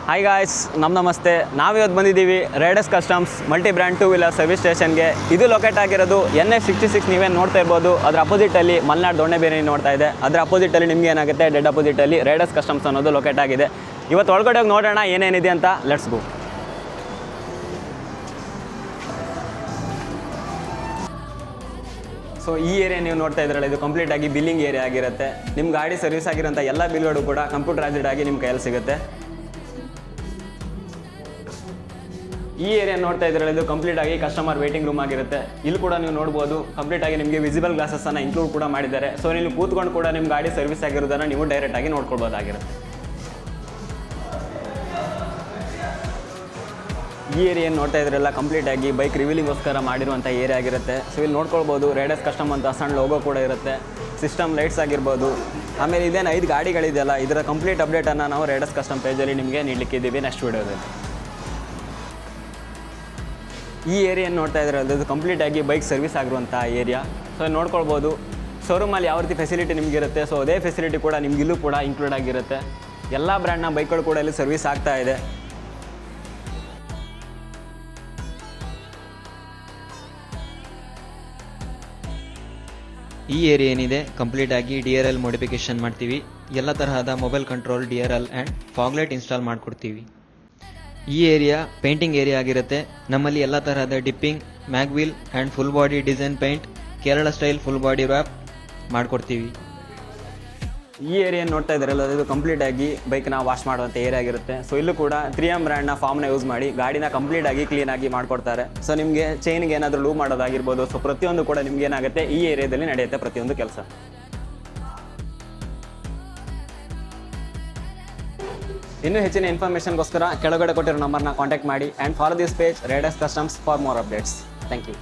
Hi guys, ನಮಸ್ತೆ. ನಾವಿವತ್ತು ಬಂದಿದ್ದೀವಿ Riders customs multi brand 2 wheeler service ಸ್ಟೇಷನ್ಗೆ. ಇದು ಲೊಕೇಟ್ ಆಗಿರೋದು NH66. ನೀವೇನು ನೋಡ್ತಾ ಇರ್ಬೋದು, ಅದರ ಅಪೋಸಿಟಲ್ಲಿ ಮಲ್ನಾಡ್ ದೊಣ್ಣೆಬೇರೆ ನೋಡ್ತಾ ಇದೆ. ಅದರ ಅಪೋಸಿಟಲ್ಲಿ ನಿಮಗೆ ಏನಾಗುತ್ತೆ, ಡೆಡ್ ಅಪೋಸಿಟಲ್ಲಿ ರೈಡರ್ಸ್ ಕಸ್ಟಮ್ಸ್ ಅನ್ನೋದು ಲೊಕೇಟ್ ಆಗಿದೆ. ಇವತ್ತು ಒಳಗಡೆ ಹೋಗಿ ನೋಡೋಣ ಏನೇನಿದೆ ಅಂತ. Let's go. ಸೊ ಈ ಏರಿಯಾ ನೀವು ನೋಡ್ತಾ ಇದ್ರಲ್ಲ, ಇದು ಕಂಪ್ಲೀಟ್ ಆಗಿ ಬಿಲ್ಲಿಂಗ್ ಏರಿಯಾ ಆಗಿರುತ್ತೆ. ನಿಮ್ಮ ಗಾಡಿ ಸರ್ವಿಸ್ ಆಗಿರೋಂಥ ಎಲ್ಲ ಬಿಲ್ಗಳು ಕೂಡ ಕಂಪ್ಯೂಟರೈಸ್ಡ್ ಆಗಿ ನಿಮ್ಮ ಕೈಯಲ್ಲಿ ಸಿಗುತ್ತೆ. ಈ ಏರಿಯಾ ನೋಡ್ತಾ ಇದ್ರಲ್ಲ, ಇದು ಕಂಪ್ಲೀಟ್ ಆಗಿ ಕಸ್ಟಮರ್ ವೇಟಿಂಗ್ ರೂಮ್ ಆಗಿರುತ್ತೆ. ಇಲ್ಲಿ ಕೂಡ ನೀವು ನೋಡ್ಬೋದು, ಕಂಪ್ಲೀಟ್ ಆಗಿ ನಿಮಗೆ ವಿಸಿಬಲ್ ಗ್ಲಾಸಸ್ಸನ್ನು ಇನ್ಕ್ಲೂಡ್ ಕೂಡ ಮಾಡಿದ್ದಾರೆ. ಸೊ ನೀವು ಕೂತ್ಕೊಂಡು ಕೂಡ ನಿಮ್ಮ ಗಾಡಿ ಸರ್ವಿಸ್ ಆಗಿರೋದನ್ನು ನೀವು ಡೈರೆಕ್ಟ್ ಆಗಿ ನೋಡ್ಕೊಳ್ಬೋದಾಗಿರುತ್ತೆ. ಈ ಏರಿಯಾ ನೋಡ್ತಾ ಇದ್ರಲ್ಲ, ಕಂಪ್ಲೀಟ್ ಆಗಿ ಬೈಕ್ ರಿವೀಲಿಂಗೋಸ್ಕರ ಮಾಡಿರುವಂಥ ಏರಿಯಾ ಆಗಿರುತ್ತೆ. ಸೊ ಇಲ್ಲಿ ನೋಡ್ಕೊಳ್ಬೋದು, ರೈಡರ್ಸ್ ಕಸ್ಟಮ್ ಅಂತ ಸಣ್ಣ ಲೋಗೋ ಕೂಡ ಇರುತ್ತೆ. ಸಿಸ್ಟಮ್ ಲೈಟ್ಸ್ ಆಗಿರ್ಬೋದು. ಆಮೇಲೆ ಇದೇನು 5 ಗಾಡಿಗಳಿದೆಯಲ್ಲ, ಇದರ ಕಂಪ್ಲೀಟ್ ಅಪ್ಡೇಟನ್ನು ನಾವು ರೈಡರ್ಸ್ ಕಸ್ಟಮ್ ಪೇಜಲ್ಲಿ ನಿಮಗೆ ನೀಡಲಿಕ್ಕಿದ್ದೀವಿ ನೆಕ್ಸ್ಟ್ ವೀಡಿಯೋದಲ್ಲಿ. ಈ ಏರಿಯಾ ನೋಡ್ತಾ ಇದ್ರಲ್ಲ, ಇದು ಕಂಪ್ಲೀಟ್ ಆಗಿ ಬೈಕ್ ಸರ್ವಿಸ್ ಆಗಿರುವಂಥ ಏರಿಯಾ. ಸೊ ನೋಡ್ಕೊಳ್ಬೋದು, ಶೋರೂಮಲ್ಲಿ ಯಾವ ರೀತಿ ಫೆಸಿಲಿಟಿ ನಿಮಗಿರುತ್ತೆ, ಸೊ ಅದೇ ಫೆಸಿಲಿಟಿ ಕೂಡ ನಿಮಗಿಲ್ಲೂ ಕೂಡ ಇನ್ಕ್ಲೂಡ್ ಆಗಿರುತ್ತೆ. ಎಲ್ಲ ಬ್ರ್ಯಾಂಡ್ನ ಬೈಕ್ಗಳು ಕೂಡ ಇಲ್ಲಿ ಸರ್ವಿಸ್ ಆಗ್ತಾ ಇದೆ. ಈ ಏರಿಯಾ ಏನಿದೆ, ಕಂಪ್ಲೀಟ್ ಆಗಿ DRL ಮಾಡಿಫಿಕೇಶನ್ ಮಾಡ್ತೀವಿ. ಎಲ್ಲ ತರಹದ mobile control DRL and fog light install ಮಾಡಿಕೊಡ್ತೀವಿ. ಈ ಏರಿಯಾ ಪೇಂಟಿಂಗ್ ಏರಿಯಾ ಆಗಿರುತ್ತೆ. ನಮ್ಮಲ್ಲಿ ಎಲ್ಲ ತರಹದ dipping, mag wheel and full body design paint, Kerala style full body wrap ಮಾಡಿಕೊಡ್ತೀವಿ. ಈ ಏರಿಯಾ ನೋಡ್ತಾ ಇದ್ದಾರಲ್ಲ, ಇದು ಕಂಪ್ಲೀಟ್ ಆಗಿ ಬೈಕ್ನ ವಾಶ್ ಮಾಡುವಂಥ ಏರಿಯಾ ಆಗಿರುತ್ತೆ. ಸೊ ಇಲ್ಲೂ ಕೂಡ 3M ಬ್ರ್ಯಾಂಡ್ನ ಫಾರ್ಮ್ನ ಯೂಸ್ ಮಾಡಿ ಗಾಡಿನ ಕಂಪ್ಲೀಟ್ ಆಗಿ ಕ್ಲೀನಾಗಿ ಮಾಡಿಕೊಡ್ತಾರೆ. ಸೊ ನಿಮಗೆ ಚೈನ್ಗೆ ಏನಾದರೂ ಲೂವ್ ಮಾಡೋದಾಗಿರ್ಬೋದು, ಸೊ ಪ್ರತಿಯೊಂದು ಕೂಡ ನಿಮ್ಗೆ ಏನಾಗುತ್ತೆ, ಈ ಏರಿಯಾದಲ್ಲಿ ನಡೆಯುತ್ತೆ ಪ್ರತಿಯೊಂದು ಕೆಲಸ. ಇನ್ನೂ ಹೆಚ್ಚಿನ ಇನ್ಫಾರ್ಮೇಷನ್ಗೋಸ್ಕರ ಕೆಳಗಡೆ ಕೊಟ್ಟಿರೋ ನಂಬರ್ನ ಕಾಂಟ್ಯಾಕ್ಟ್ ಮಾಡಿ and follow this page riders customs for more updates. Thank you.